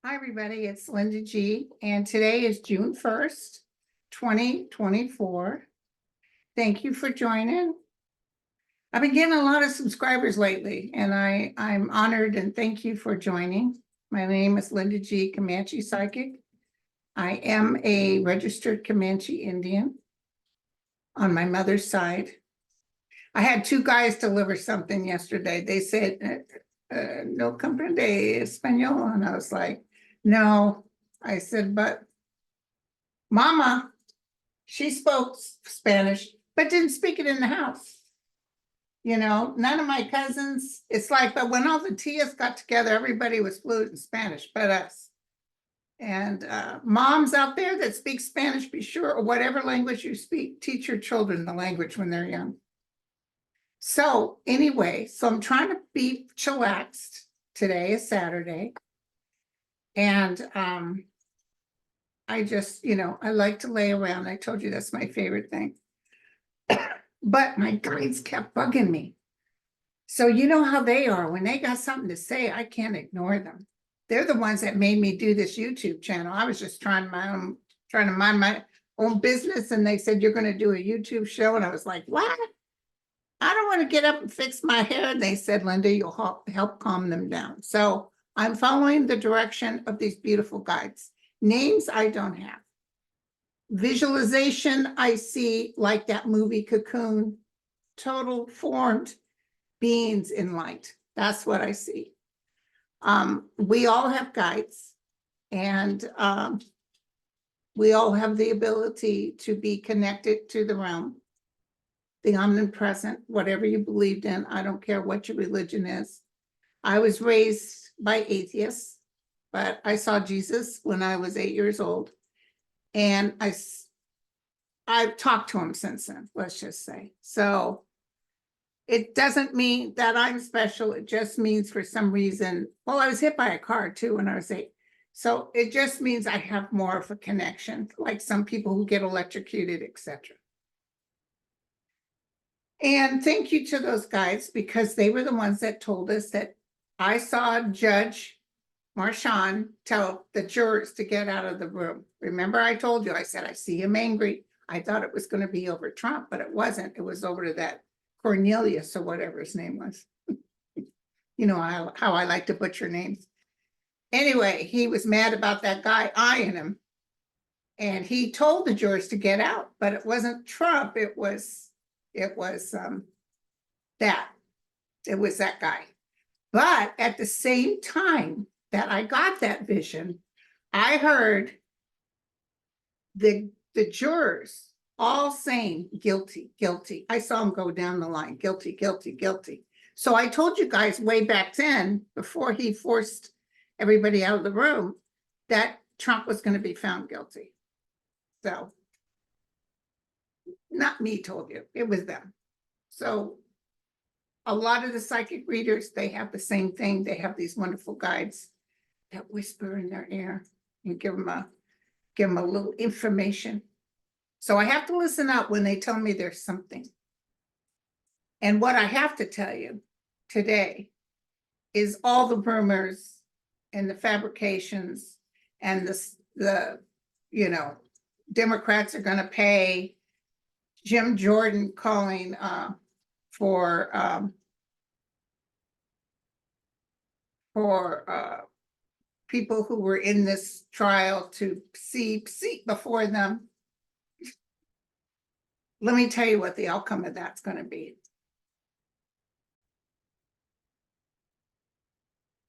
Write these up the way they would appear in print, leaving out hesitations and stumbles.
Hi, everybody. It's Linda G. And today is June 1st, 2024. Thank you for joining. I've been getting a lot of subscribers lately, and I'm honored and thank you for joining. My name is Linda G. Comanche Psychic. I am a registered Comanche Indian on my mother's side. I had two guys deliver something yesterday. They said, no comprende español. And I was like, no. I said, but Mama, she spoke Spanish, but didn't speak it in the house. You know, none of my cousins, it's like, but when all the tias got together, everybody was fluent in Spanish, but us. And moms out there that speak Spanish, be sure, or whatever language you speak, teach your children the language when they're young. So anyway, so I'm trying to be chillaxed. Today is Saturday. And I just, I like to lay around. I told you that's my favorite thing. But my guides kept bugging me. So you know how they are. When they got something to say, I can't ignore them. They're the ones that made me do this YouTube channel. I was just trying to mind my own business. And they said, you're going to do a YouTube show. And I was like, what? I don't want to get up and fix my hair. And they said, Linda, you'll help calm them down. So I'm following the direction of these beautiful guides. Names I don't have. Visualization I see like that movie Cocoon, total formed beings in light. That's what I see. We all have guides, and we all have the ability to be connected to the realm, the omnipresent, whatever you believed in. I don't care what your religion is. I was raised by atheists, but I saw Jesus when I was 8 years old. And I've talked to him since then, let's just say. So it doesn't mean that I'm special. It just means for some reason, well, I was hit by a car too when I was 8. So it just means I have more of a connection, like some people who get electrocuted, etc. And thank you to those guys, because they were the ones that told us that I saw Judge Marchand tell the jurors to get out of the room. Remember, I told you, I said, I see him angry. I thought it was going to be over Trump, but it wasn't. It was over to that Cornelius or whatever his name was. You know how I like to butcher names. Anyway, he was mad about that guy eyeing him. And he told the jurors to get out, but it wasn't Trump. It was that guy. But at the same time that I got that vision, I heard the jurors all saying guilty, guilty. I saw them go down the line, guilty, guilty, guilty. So I told you guys way back then, before he forced everybody out of the room, that Trump was going to be found guilty. So not me told you, it was them. So a lot of the psychic readers, they have the same thing. They have these wonderful guides that whisper in their ear and give them a little information. So I have to listen up when they tell me there's something. And what I have to tell you today is all the rumors and the fabrications and the Democrats are going to pay Jim Jordan calling for people who were in this trial to see before them. Let me tell you what the outcome of that's going to be.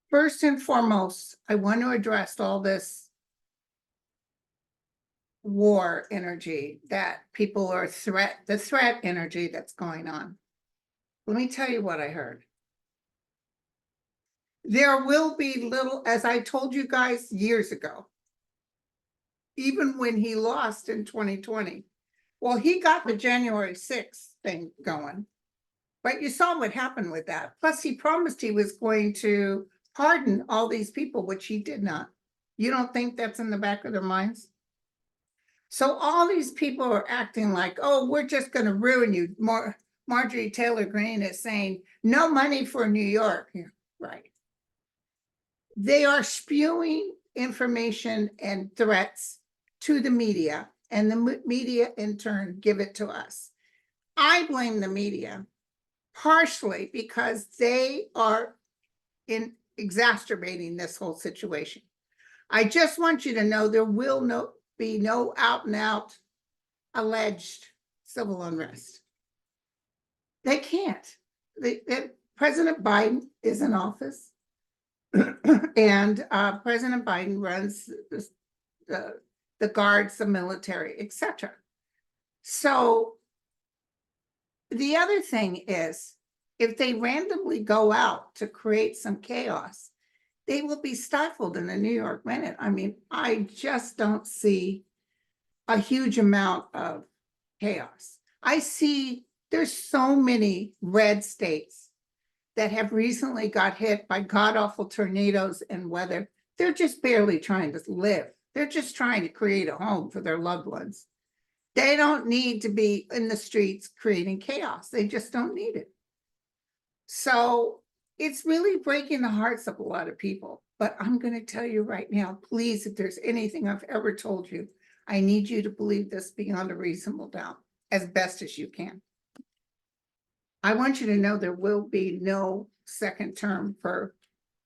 First and foremost, I want to address all this war energy that people are the threat energy that's going on. Let me tell you what I heard. There will be little, as I told you guys years ago, even when he lost in 2020. Well, he got the January 6th thing going, but you saw what happened with that. Plus, he promised he was going to pardon all these people, which he did not. You don't think that's in the back of their minds? So all these people are acting like, oh, we're just going to ruin you. Marjorie Taylor Greene is saying, no money for New York. Yeah, right. They are spewing information and threats to the media, and the media in turn give it to us. I blame the media partially because they are exacerbating this whole situation. I just want you to know there will be no out and out alleged civil unrest. They can't. President Biden is in office, and President Biden runs the guards, the military, etc. So the other thing is, if they randomly go out to create some chaos, they will be stifled in the New York Minute. I mean, I just don't see a huge amount of chaos. I see there's so many red states that have recently got hit by god-awful tornadoes and weather. They're just barely trying to live. They're just trying to create a home for their loved ones. They don't need to be in the streets creating chaos. They just don't need it. So it's really breaking the hearts of a lot of people. But I'm going to tell you right now, please, if there's anything I've ever told you, I need you to believe this beyond a reasonable doubt, as best as you can. I want you to know there will be no second term for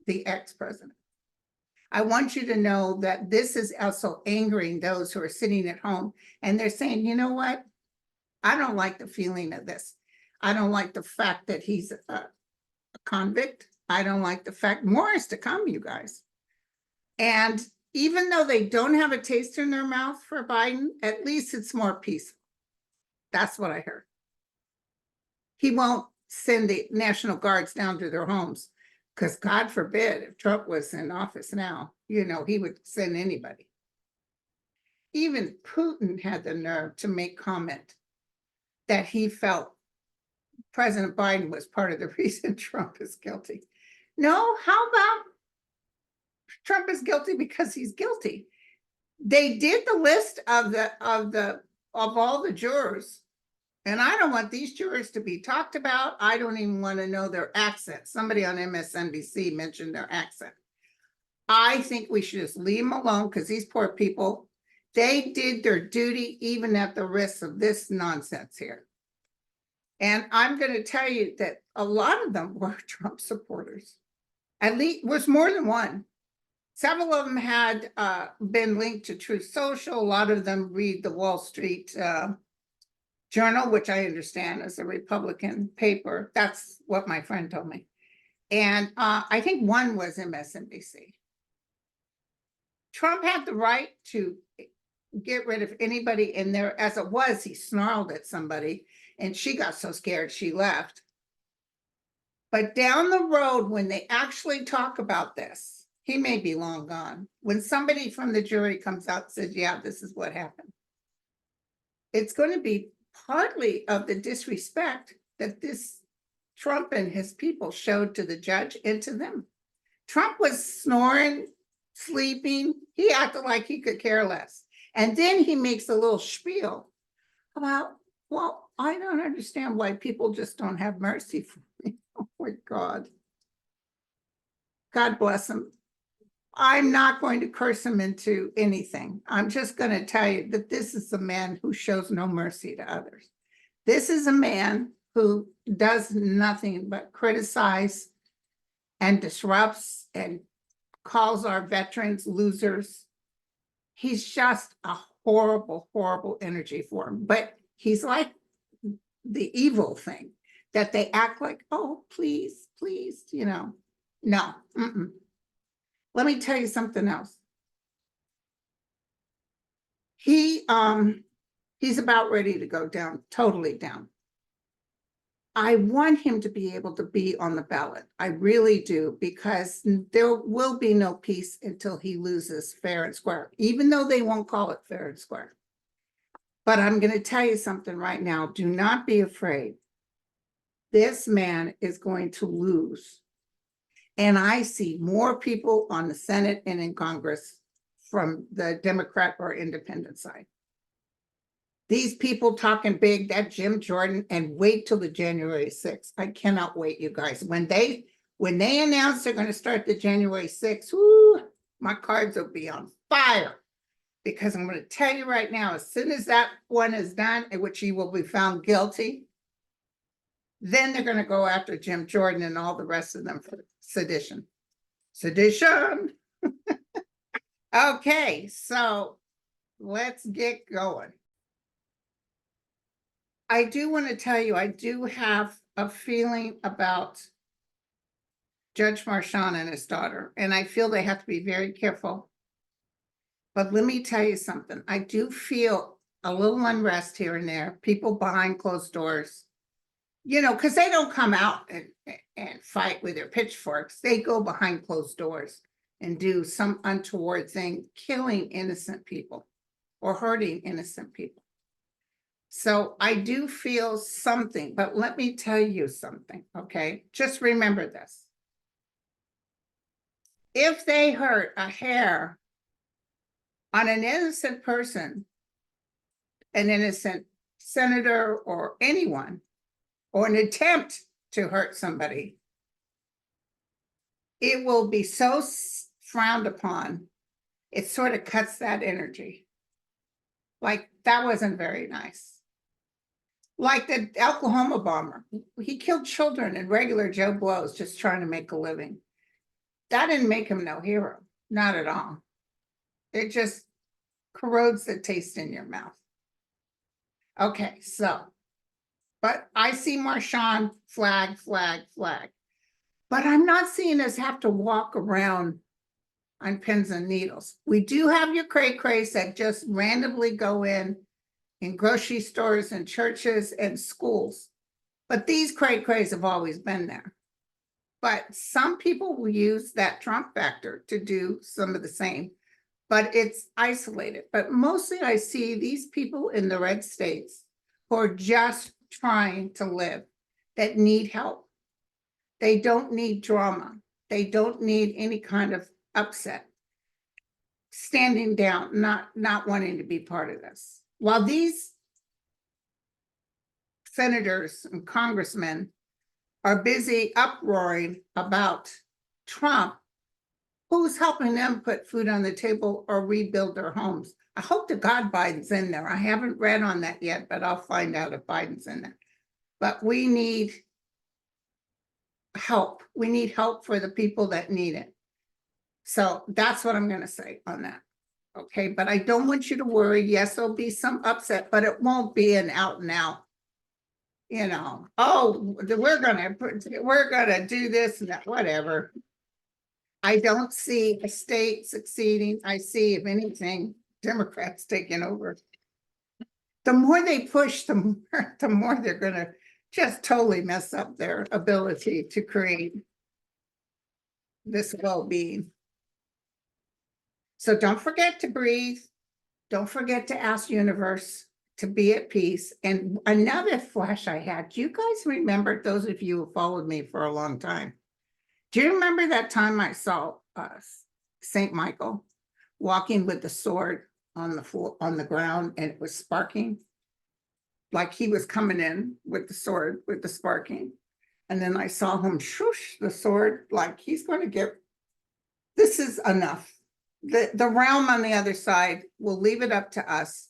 the ex-president. I want you to know that this is also angering those who are sitting at home and they're saying, you know what? I don't like the feeling of this. I don't like the fact that he's a convict. I don't like the fact more is to come, you guys. And even though they don't have a taste in their mouth for Biden, at least it's more peaceful. That's what I heard. He won't send the National Guards down to their homes, because God forbid, if Trump was in office now, you know, he would send anybody. Even Putin had the nerve to make comment that he felt President Biden was part of the reason Trump is guilty. No, how about Trump is guilty because he's guilty? They did the list of all the jurors, and I don't want these jurors to be talked about. I don't even want to know their accent. Somebody on MSNBC mentioned their accent. I think we should just leave them alone, because these poor people, they did their duty even at the risk of this nonsense here. And I'm going to tell you that a lot of them were Trump supporters. At least was more than one. Several of them had been linked to Truth Social. A lot of them read the Wall Street Journal, which I understand is a Republican paper. That's what my friend told me. And I think one was MSNBC. Trump had the right to get rid of anybody in there. As it was, he snarled at somebody and she got so scared she left. But down the road, when they actually talk about this, he may be long gone. When somebody from the jury comes out and says, yeah, this is what happened, it's going to be partly of the disrespect that this Trump and his people showed to the judge and to them. Trump was snoring, sleeping. He acted like he could care less. And then he makes a little spiel about, well, I don't understand why people just don't have mercy for me. Oh my God. God bless him. I'm not going to curse him into anything. I'm just going to tell you that this is a man who shows no mercy to others. This is a man who does nothing but criticize and disrupts and calls our veterans losers. He's just a horrible, horrible energy for him. But he's like the evil thing that they act like, oh, please, please, you know. No. Let me tell you something else. He's about ready to go down, totally down. I want him to be able to be on the ballot. I really do, because there will be no peace until he loses fair and square, even though they won't call it fair and square. But I'm going to tell you something right now. Do not be afraid. This man is going to lose. And I see more people on the Senate and in Congress from the Democrat or independent side. These people talking big, that Jim Jordan, and wait till the January 6th. I cannot wait, you guys. When they announce they're going to start the January 6th, whoo, my cards will be on fire. Because I'm going to tell you right now, as soon as that one is done, in which he will be found guilty, then they're going to go after Jim Jordan and all the rest of them for sedition. Sedition. Okay, so let's get going. I do want to tell you, I do have a feeling about Judge Marchand and his daughter, and I feel they have to be very careful. But let me tell you something. I do feel a little unrest here and there, people behind closed doors, you know, because they don't come out and fight with their pitchforks. They go behind closed doors and do some untoward thing, killing innocent people or hurting innocent people. So I do feel something, but let me tell you something, okay? Just remember this. If they hurt a hair on an innocent person, an innocent senator or anyone, or an attempt to hurt somebody, it will be so frowned upon, it sort of cuts that energy. Like, that wasn't very nice. Like the Oklahoma bomber, he killed children and regular Joe Blows just trying to make a living. That didn't make him no hero, not at all. It just corrodes the taste in your mouth. Okay, so, but I see Marchand flag. But I'm not seeing us have to walk around on pins and needles. We do have your cray-crays that just randomly go in grocery stores and churches and schools. But these cray-crays have always been there. But some people will use that Trump factor to do some of the same, but it's isolated. But mostly I see these people in the red states who are just trying to live, that need help. They don't need drama. They don't need any kind of upset. Standing down, not wanting to be part of this. While these senators and congressmen are busy uproaring about Trump, who's helping them put food on the table or rebuild their homes? I hope to God Biden's in there. I haven't read on that yet, but I'll find out if Biden's in there. But we need help. We need help for the people that need it. So that's what I'm going to say on that. Okay, but I don't want you to worry. Yes, there'll be some upset, but it won't be an out and out, you know, oh, we're gonna do this and that, whatever. I don't see a state succeeding. I see, if anything, Democrats taking over. The more they push, the more they're gonna just totally mess up their ability to create this well-being. So don't forget to breathe. Don't forget to ask universe to be at peace. And another flash I had, do you guys remember, those of you who followed me for a long time, do you remember that time I saw Saint Michael walking with the sword on the floor, on the ground, and it was sparking? Like he was coming in with the sword, with the sparking. And then I saw him swoosh the sword, like he's going to get, this is enough. The realm on the other side will leave it up to us.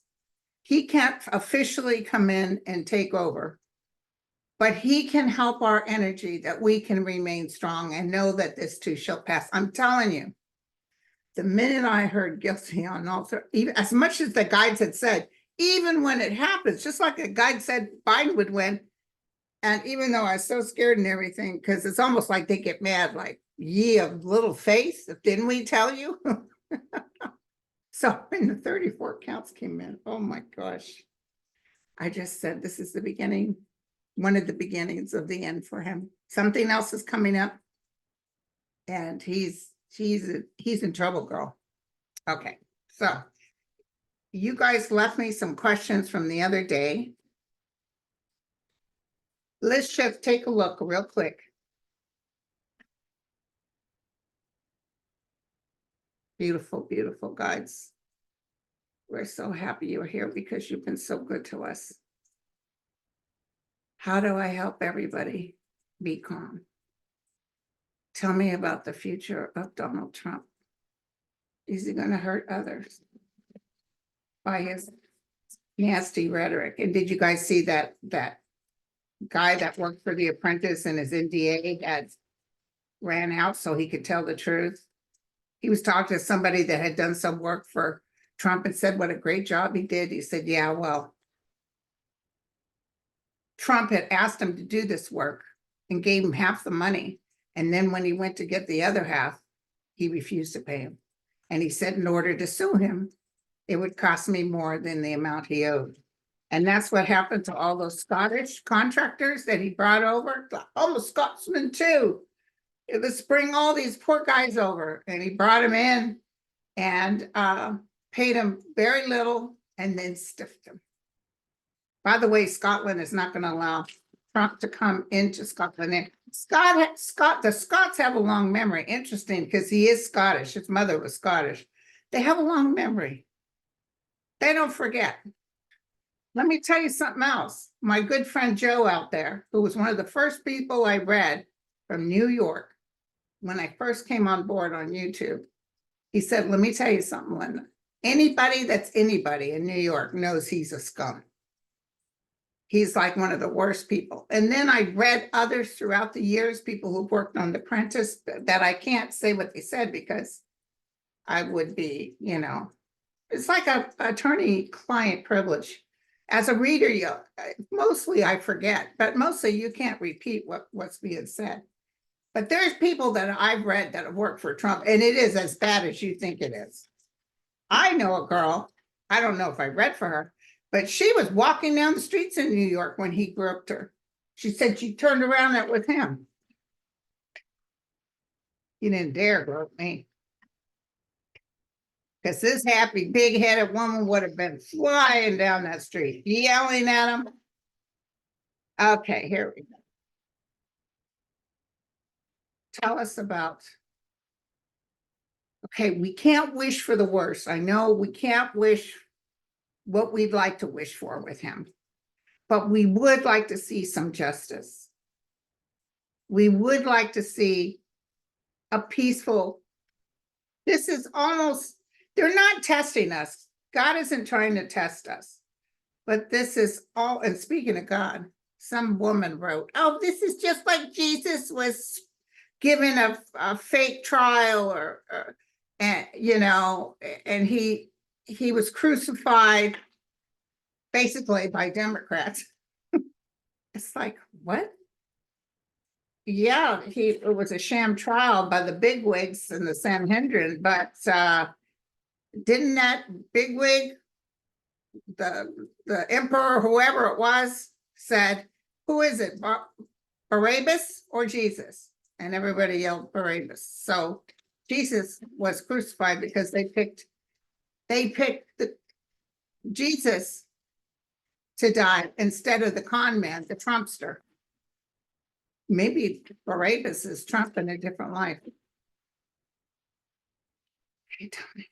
He can't officially come in and take over, but he can help our energy that we can remain strong and know that this too shall pass. I'm telling you, the minute I heard guilty on all three, even as much as the guides had said, even when it happens, just like the guide said Biden would win. And even though I was so scared and everything, because it's almost like they get mad, like, ye of little faith, didn't we tell you? So when the 34 counts came in, oh my gosh, I just said, this is the beginning, one of the beginnings of the end for him. Something else is coming up, and he's in trouble, girl. Okay, so you guys left me some questions from the other day. Let's just take a look real quick. Beautiful, beautiful guides. We're so happy you're here because you've been so good to us. How do I help everybody be calm? Tell me about the future of Donald Trump. Is he gonna hurt others by his nasty rhetoric? And did you guys see that guy that worked for The Apprentice and his NDA had ran out so he could tell the truth? He was talking to somebody that had done some work for Trump and said what a great job he did. He said, yeah, well, Trump had asked him to do this work and gave him half the money. And then when he went to get the other half, he refused to pay him. And he said, in order to sue him, it would cost me more than the amount he owed. And that's what happened to all those Scottish contractors that he brought over. Oh, the Scotsmen too. Let's bring all these poor guys over. And he brought them in and paid them very little and then stiffed them. By the way, Scotland is not going to allow Trump to come into Scotland. And the Scots have a long memory. Interesting, because he is Scottish. His mother was Scottish. They have a long memory. They don't forget. Let me tell you something else. My good friend Joe out there, who was one of the first people I read from New York when I first came on board on YouTube, he said, let me tell you something, Linda. Anybody that's anybody in New York knows he's a scum. He's like one of the worst people. And then I read others throughout the years, people who worked on The Apprentice, that I can't say what they said because I would be, it's like a attorney-client privilege. As a reader, mostly I forget, but mostly you can't repeat what's being said. But there's people that I've read that have worked for Trump, and it is as bad as you think it is. I know a girl, I don't know if I read for her, but she was walking down the streets in New York when he groped her. She said she turned around with him. He didn't dare grope me. Because this happy, big-headed woman would have been flying down that street, yelling at him. Okay, here we go. Tell us about... Okay, we can't wish for the worst. I know we can't wish what we'd like to wish for with him, but we would like to see some justice. We would like to see a peaceful... This is almost... They're not testing us. God isn't trying to test us. But this is all... And speaking of God, some woman wrote, oh, this is just like Jesus was given a fake trial and he was crucified basically by Democrats. It's like, what? Yeah, it was a sham trial by the bigwigs in the Sanhedrin, but didn't that bigwig, the emperor, whoever it was, said, who is it, Barabbas or Jesus? And everybody yelled Barabbas. So Jesus was crucified because they picked Jesus to die instead of the con man, the Trumpster. Maybe Barabbas is Trump in a different life. Okay, Tony.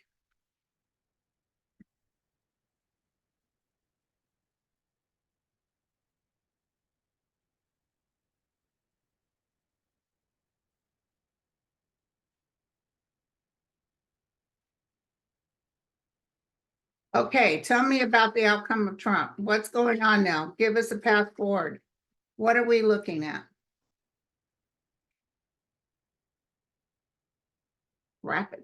Okay, tell me about the outcome of Trump. What's going on now? Give us a path forward. What are we looking at? Rapid,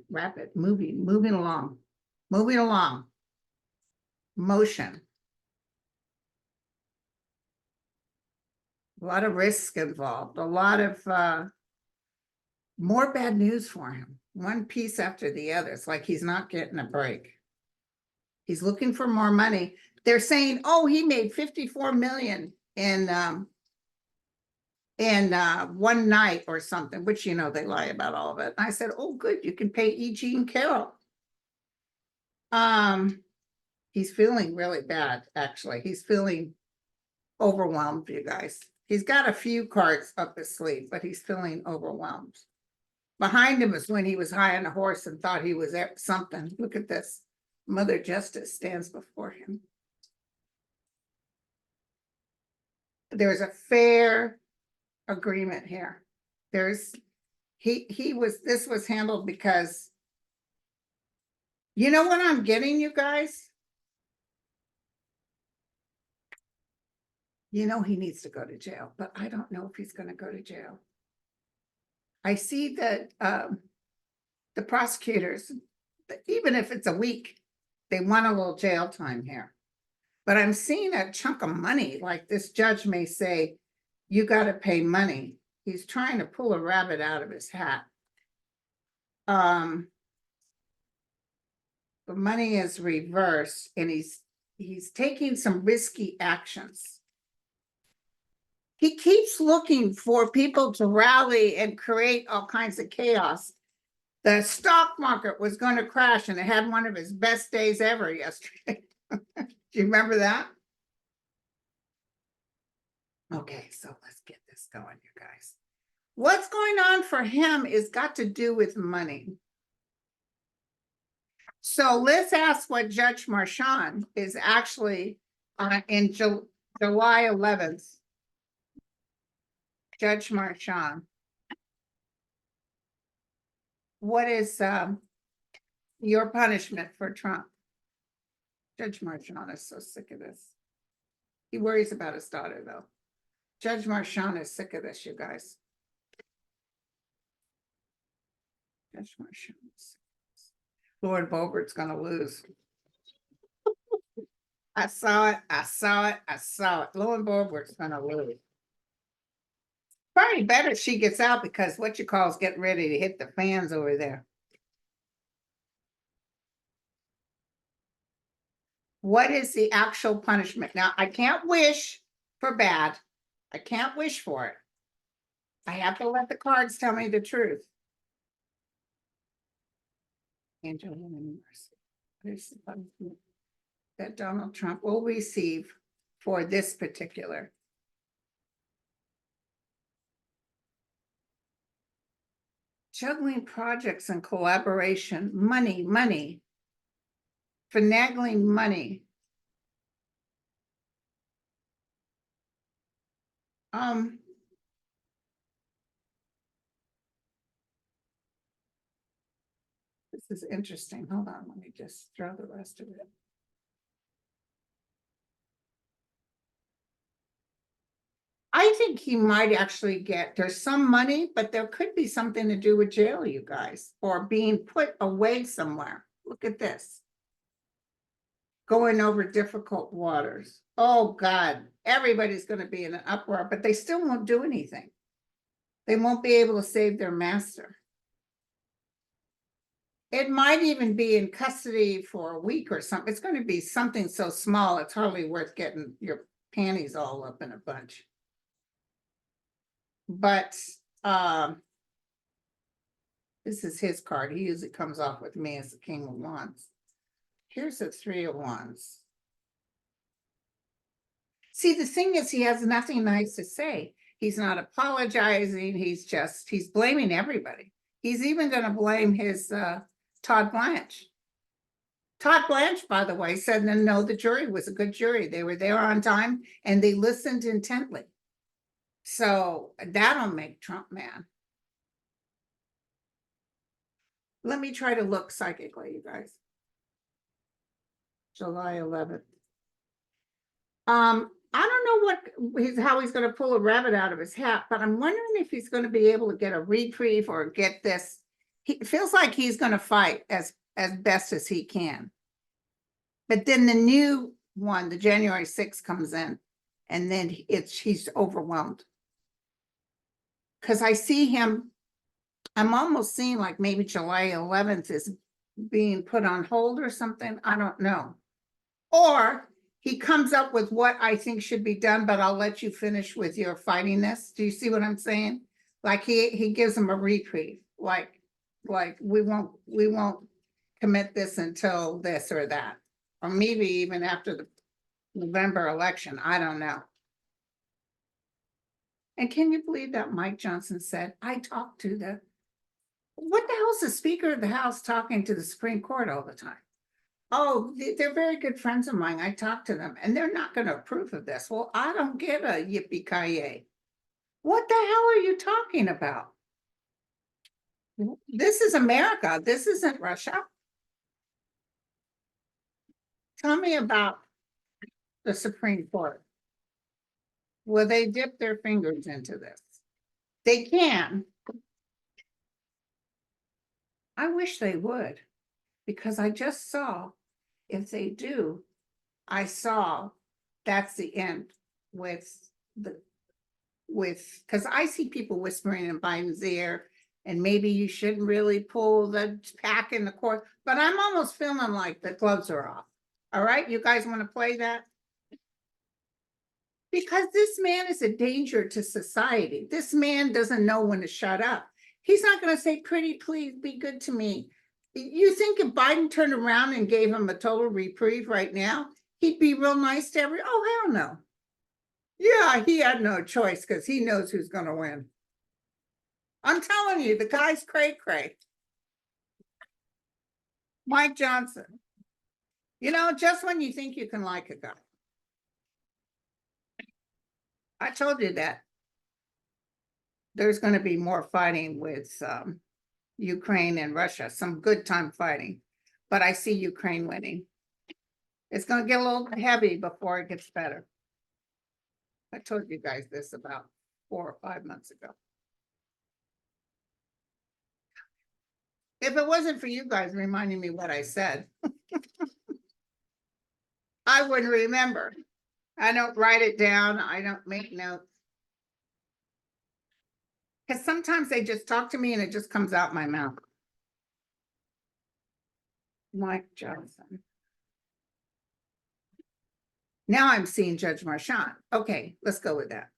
moving along. Motion. A lot of risk involved, a lot of more bad news for him. One piece after the other. It's like he's not getting a break. He's looking for more money. They're saying, oh, he made 54 million in one night or something, which, they lie about all of it. I said, oh, good, you can pay E.G. and Carol. He's feeling really bad, actually. He's feeling overwhelmed, you guys. He's got a few cards up his sleeve, but he's feeling overwhelmed. Behind him is when he was high on a horse and thought he was something. Look at this. Mother Justice stands before him. There's a fair agreement here. This was handled because You know what I'm getting, you guys? You know he needs to go to jail, but I don't know if he's going to go to jail. I see that the prosecutors, even if it's a week, they want a little jail time here. But I'm seeing a chunk of money, like this judge may say, you got to pay money. He's trying to pull a rabbit out of his hat. The money is reversed, and he's taking some risky actions. He keeps looking for people to rally and create all kinds of chaos. The stock market was going to crash, and it had one of his best days ever yesterday. Do you remember that? Okay, so let's get this going, you guys. What's going on for him is got to do with money. So let's ask what Judge Marchand is actually in July 11th. Judge Marchand. What is your punishment for Trump? Judge Marchand is so sick of this. He worries about his daughter, though. Judge Marchand is sick of this, you guys. Judge Marchand is sick of this. Lord Boebert's going to lose. I saw it. I saw it. I saw it. Lord Boebert's going to lose. Probably better if she gets out, because what you call is getting ready to hit the fans over there. What is the actual punishment? Now, I can't wish for bad. I can't wish for it. I have to let the cards tell me the truth. Angela, there's the punishment that Donald Trump will receive for this particular. Juggling projects and collaboration, money, finagling money. This is interesting. Hold on, let me just draw the rest of it. I think he might actually get, there's some money, but there could be something to do with jail, you guys, or being put away somewhere. Look at this. Going over difficult waters. Oh God, everybody's going to be in an uproar, but they still won't do anything. They won't be able to save their master. It might even be in custody for a week or something. It's going to be something so small, it's hardly worth getting your panties all up in a bunch. But this is his card. He usually comes off with me as the King of Wands. Here's the Three of Wands. See, the thing is, he has nothing nice to say. He's not apologizing. He's blaming everybody. He's even going to blame his Todd Blanche. Todd Blanche, by the way, said, no, the jury was a good jury. They were there on time and they listened intently. So that'll make Trump mad. Let me try to look psychically, you guys. July 11th. I don't know how he's going to pull a rabbit out of his hat, but I'm wondering if he's going to be able to get a reprieve or get this. He feels like he's going to fight as best as he can. But then the new one, the January 6th, comes in, and then he's overwhelmed. Because I see him, I'm almost seeing like maybe July 11th is being put on hold or something. I don't know. Or he comes up with what I think should be done, but I'll let you finish with your fighting this. Do you see what I'm saying? Like he gives him a reprieve, like we won't commit this until this or that, or maybe even after the November election. I don't know. And can you believe that Mike Johnson said, I talked to what the hell's the Speaker of the House talking to the Supreme Court all the time? Oh, they're very good friends of mine. I talked to them and they're not going to approve of this. Well, I don't get a yippee-ki-yay. What the hell are you talking about? This is America. This isn't Russia. Tell me about the Supreme Court. Will they dip their fingers into this? They can. I wish they would, because I just saw, if they do, I saw that's the end with because I see people whispering in Biden's ear, and maybe you shouldn't really pull the pack in the court, but I'm almost feeling like the gloves are off. All right, you guys want to play that? Because this man is a danger to society. This man doesn't know when to shut up. He's not going to say, pretty please be good to me. You think if Biden turned around and gave him a total reprieve right now, he'd be real nice to oh, hell no. Yeah, he had no choice because he knows who's going to win. I'm telling you, the guy's cray-cray. Mike Johnson. You know, just when you think you can like a guy. I told you that there's going to be more fighting with Ukraine and Russia, some good time fighting, but I see Ukraine winning. It's going to get a little heavy before it gets better. I told you guys this about 4 or 5 months ago. If it wasn't for you guys reminding me what I said, I wouldn't remember. I don't write it down. I don't make notes. Because sometimes they just talk to me and it just comes out my mouth. Mike Johnson. Now I'm seeing Judge Marchand. Okay, let's go with that.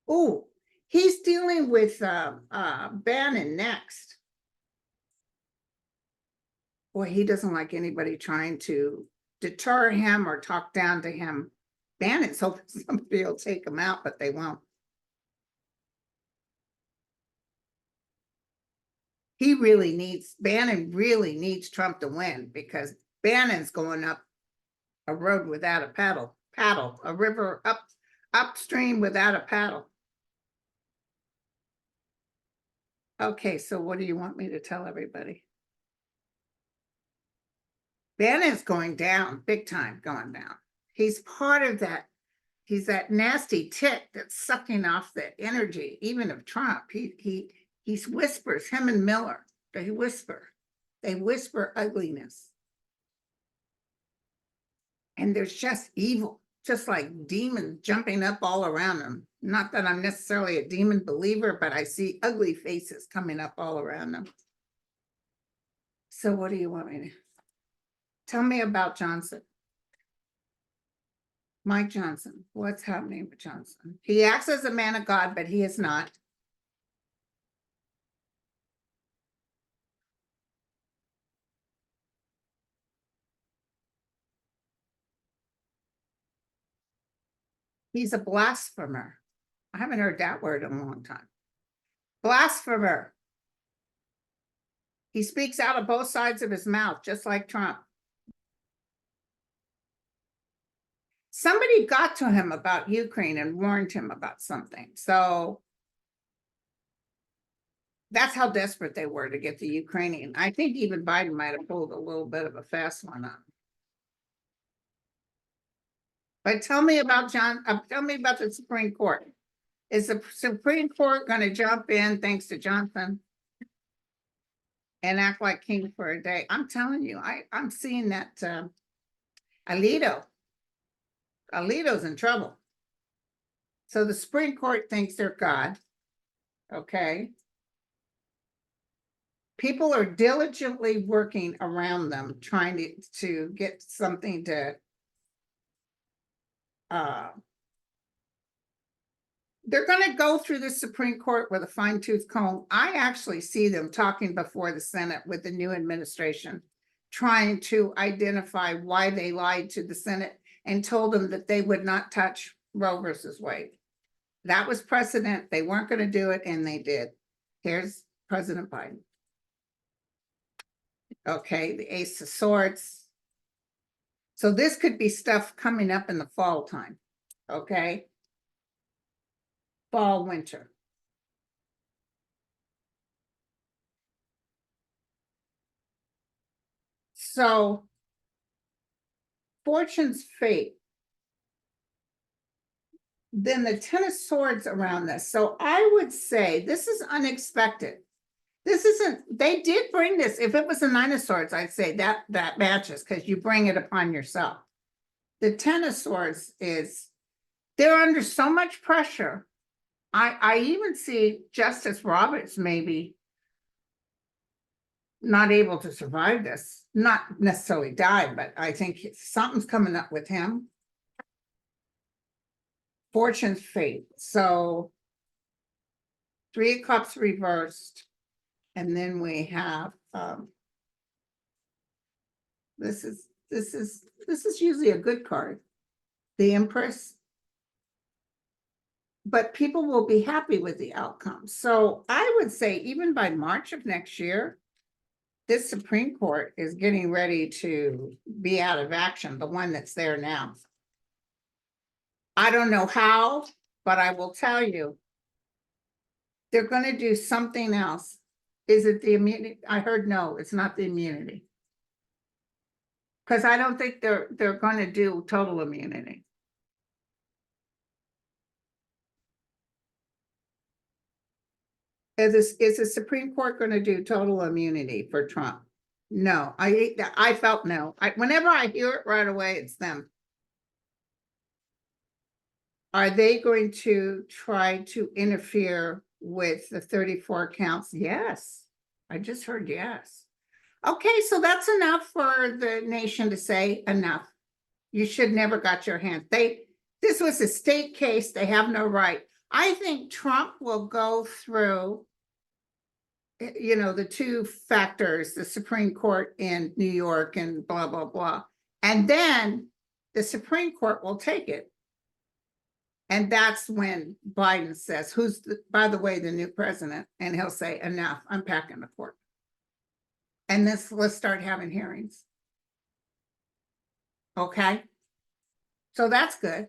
Oh, he's dealing with Bannon next. Boy, he doesn't like anybody trying to deter him or talk down to him. Bannon's hoping somebody will take him out, but they won't. Bannon really needs Trump to win, because Bannon's going up a road without a paddle, a river upstream without a paddle. Okay, so what do you want me to tell everybody? Bannon's going down, big time going down. He's part of that. He's that nasty tick that's sucking off the energy, even of Trump. He whispers, him and Miller, they whisper ugliness. And there's just evil, just like demons jumping up all around them. Not that I'm necessarily a demon believer, but I see ugly faces coming up all around them. So what do you want me to tell me about Johnson? Mike Johnson, what's happening with Johnson? He acts as a man of God, but he is not. He's a blasphemer. I haven't heard that word in a long time. Blasphemer. He speaks out of both sides of his mouth, just like Trump. Somebody got to him about Ukraine and warned him about something. So that's how desperate they were to get the Ukrainian. I think even Biden might have pulled a little bit of a fast one on. But tell me about tell me about the Supreme Court. Is the Supreme Court going to jump in, thanks to Johnson, and act like king for a day? I'm telling you, I'm seeing that Alito's in trouble. So the Supreme Court thinks they're God. Okay. People are diligently working around them, trying to get something to they're going to go through the Supreme Court with a fine-tooth comb. I actually see them talking before the Senate with the new administration, trying to identify why they lied to the Senate and told them that they would not touch Roe versus Wade. That was precedent. They weren't going to do it, and they did. Here's President Biden. Okay, the Ace of Swords. So this could be stuff coming up in the fall time. Okay. Fall, winter. So Fortune's fate. Then the Ten of Swords around this. So I would say this is unexpected. This isn't, they did bring this. If it was a Nine of Swords, I'd say that matches because you bring it upon yourself. The Ten of Swords is, they're under so much pressure. I even see Justice Roberts maybe not able to survive this, not necessarily die, but I think something's coming up with him. Fortune's fate. So Three of Cups reversed. And then we have this is usually a good card. The Empress. But people will be happy with the outcome. So I would say even by March of next year, this Supreme Court is getting ready to be out of action, the one that's there now. I don't know how, but I will tell you, they're going to do something else. Is it the immunity? I heard no, it's not the immunity. Because I don't think they're going to do total immunity. Is the Supreme Court going to do total immunity for Trump? No, I felt no. Whenever I hear it right away, it's them. Are they going to try to interfere with the 34 counts? Yes. I just heard yes. Okay, so that's enough for the nation to say enough. You should never got your hands. This was a state case. They have no right. I think Trump will go through, you know, the two factors, the Supreme Court in New York and blah, blah, blah. And then the Supreme Court will take it. And that's when Biden says, who's, by the way, the new president? And he'll say, enough, I'm packing the court. And let's start having hearings. Okay. So that's good.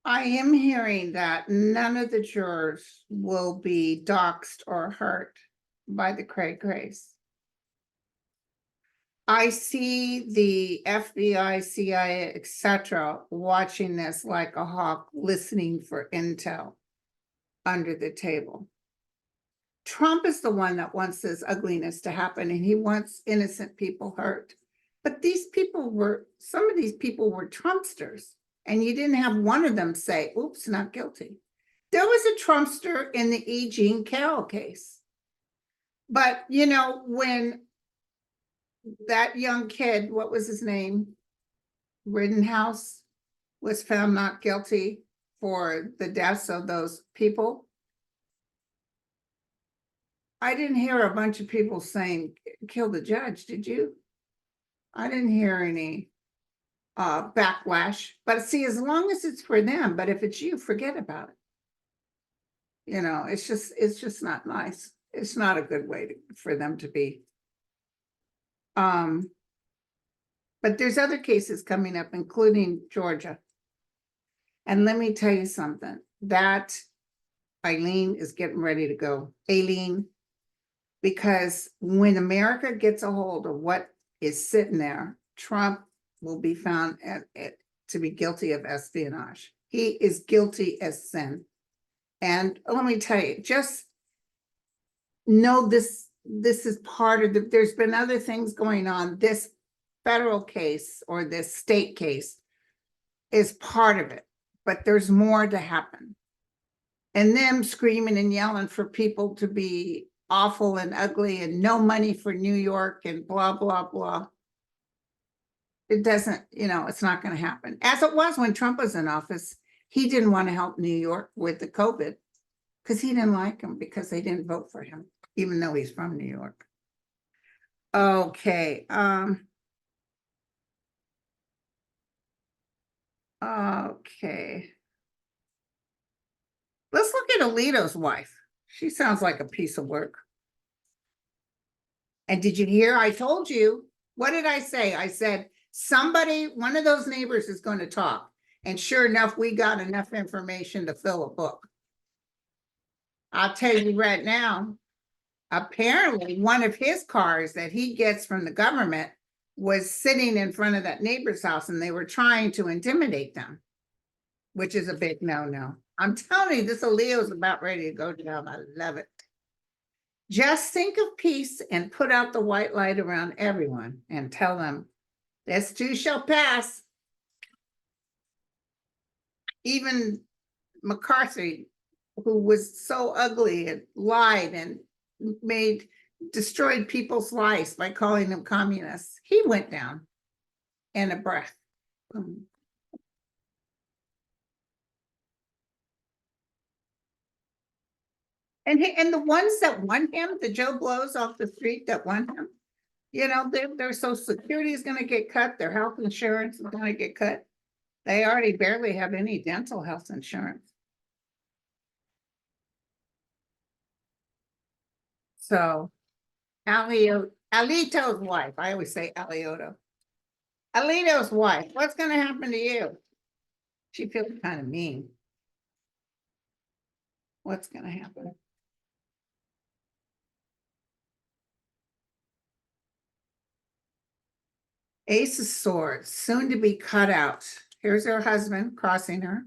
I am hearing that none of the jurors will be doxxed or hurt by the Craig case. I see the FBI, CIA, etc., watching this like a hawk, listening for intel under the table. Trump is the one that wants this ugliness to happen, and he wants innocent people hurt. But some of these people were Trumpsters, and you didn't have one of them say, oops, not guilty. There was a Trumpster in the E. Jean Carroll case. But, you know, when that young kid, what was his name? Rittenhouse was found not guilty for the deaths of those people. I didn't hear a bunch of people saying, kill the judge, did you? I didn't hear any backlash. But see, as long as it's for them, but if it's you, forget about it. You know, it's just not nice. It's not a good way for them to be. But there's other cases coming up, including Georgia. And let me tell you something, that Eileen is getting ready to go. Aileen, because when America gets a hold of what is sitting there, Trump will be found to be guilty of espionage. He is guilty as sin. And let me tell you, just know this is part of there's been other things going on. This federal case or this state case is part of it, but there's more to happen. And them screaming and yelling for people to be awful and ugly and no money for New York and blah, blah, blah. It doesn't, you know, it's not going to happen. As it was when Trump was in office, he didn't want to help New York with the COVID because he didn't like him because they didn't vote for him, even though he's from New York. Okay. Okay. Let's look at Alito's wife. She sounds like a piece of work. And did you hear? I told you. What did I say? I said, one of those neighbors is going to talk. And sure enough, we got enough information to fill a book. I'll tell you right now, Apparently, one of his cars that he gets from the government was sitting in front of that neighbor's house and they were trying to intimidate them, which is a big no-no. I'm telling you, this Leo's about ready to go down. I love it. Just think of peace and put out the white light around everyone and tell them, this too shall pass. Even McCarthy, who was so ugly and lied and destroyed people's lives by calling them communists, he went down in a breath. And the ones that won him, the Joe Blows off the street that won him, you know, their social security is going to get cut, their health insurance is going to get cut. They already barely have any dental health insurance. So Alito's wife, I always say Alioto. Alito's wife, what's going to happen to you? She feels kind of mean. What's going to happen? Ace of Swords, soon to be cut out. Here's her husband crossing her.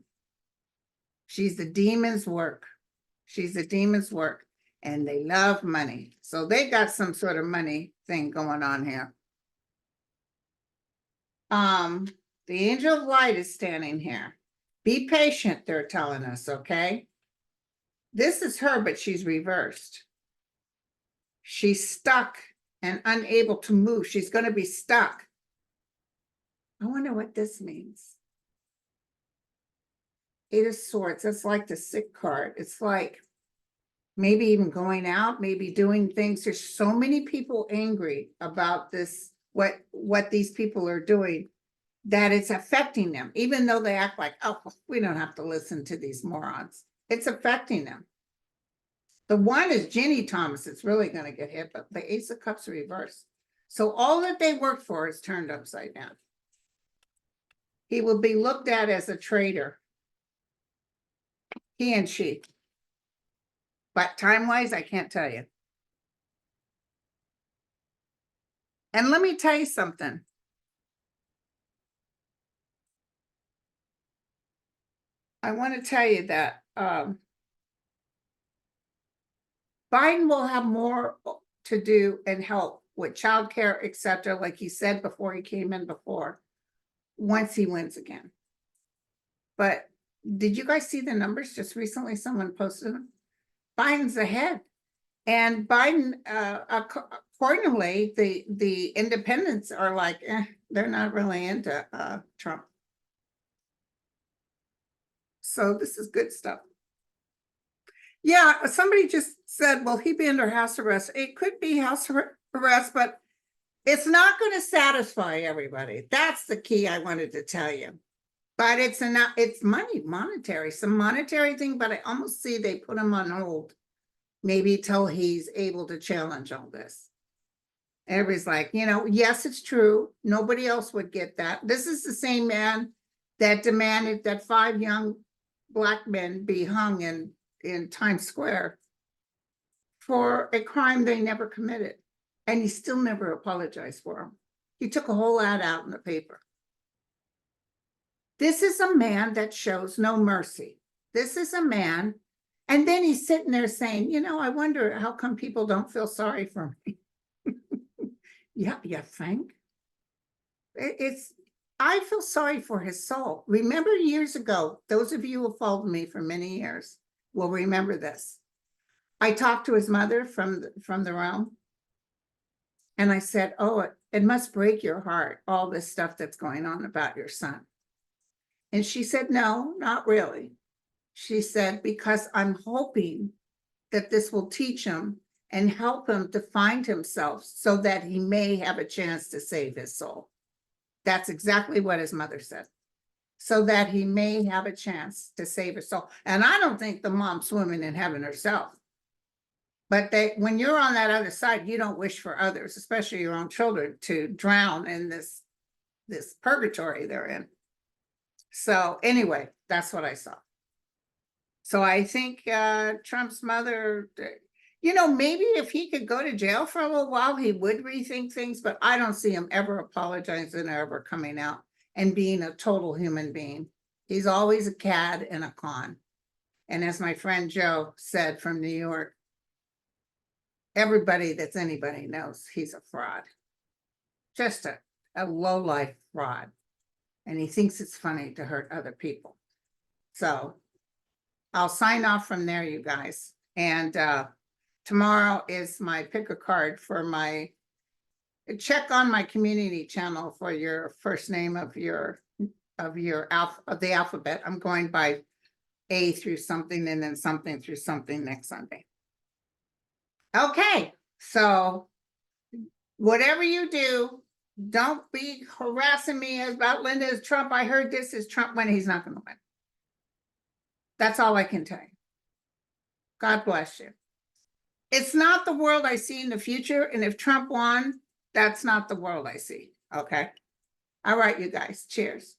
She's the demon's work. She's the demon's work. And they love money. So they got some sort of money thing going on here. The angel of light is standing here. Be patient, they're telling us, okay? This is her, but she's reversed. She's stuck and unable to move. She's going to be stuck. I wonder what this means. Eight of Swords, that's like the sick card. It's like maybe even going out, maybe doing things. There's so many people angry about this, what these people are doing, that it's affecting them, even though they act like, oh, we don't have to listen to these morons. It's affecting them. The one is Ginny Thomas. It's really going to get hit, but the Ace of Cups reversed. So all that they worked for is turned upside down. He will be looked at as a traitor. He and she. But time-wise, I can't tell you. And let me tell you something. I want to tell you that Biden will have more to do and help with childcare, etc., like he said before he came in before, once he wins again. But did you guys see the numbers? Just recently, someone posted them. Biden's ahead. And Biden, accordingly, the independents are like, they're not really into Trump. So this is good stuff. Yeah, somebody just said, well, he'd be under house arrest. It could be house arrest, but it's not going to satisfy everybody. That's the key I wanted to tell you. But it's money, monetary, some monetary thing, but I almost see they put him on hold, maybe till he's able to challenge all this. Everybody's like, you know, yes, it's true. Nobody else would get that. This is the same man that demanded that 5 young Black men be hung in Times Square for a crime they never committed. And he still never apologized for them. He took a whole ad out in the paper. This is a man that shows no mercy. This is a man, and then he's sitting there saying, you know, I wonder how come people don't feel sorry for me. Yeah, you think? I feel sorry for his soul. Remember years ago, those of you who followed me for many years will remember this. I talked to his mother from the realm. And I said, oh, it must break your heart, all this stuff that's going on about your son. And she said, no, not really. She said, because I'm hoping that this will teach him and help him to find himself so that he may have a chance to save his soul. That's exactly what his mother said. So that he may have a chance to save his soul. And I don't think the mom's swimming in heaven herself. But when you're on that other side, you don't wish for others, especially your own children, to drown in this purgatory they're in. So anyway, that's what I saw. So I think Trump's mother, You know, maybe if he could go to jail for a little while, he would rethink things, but I don't see him ever apologizing or ever coming out and being a total human being. He's always a cad and a con. And as my friend Joe said from New York, everybody that's anybody knows he's a fraud. Just a low-life fraud. And he thinks it's funny to hurt other people. So I'll sign off from there, you guys. And tomorrow is my pick a card for my, check on my community channel for your first name of the alphabet. I'm going by A through something and then something through something next Sunday. Okay, so whatever you do, don't be harassing me about Linda is Trump. I heard this is Trump when he's not going to win. That's all I can tell you. God bless you. It's not the world I see in the future. And if Trump won, that's not the world I see. Okay. All right, you guys. Cheers.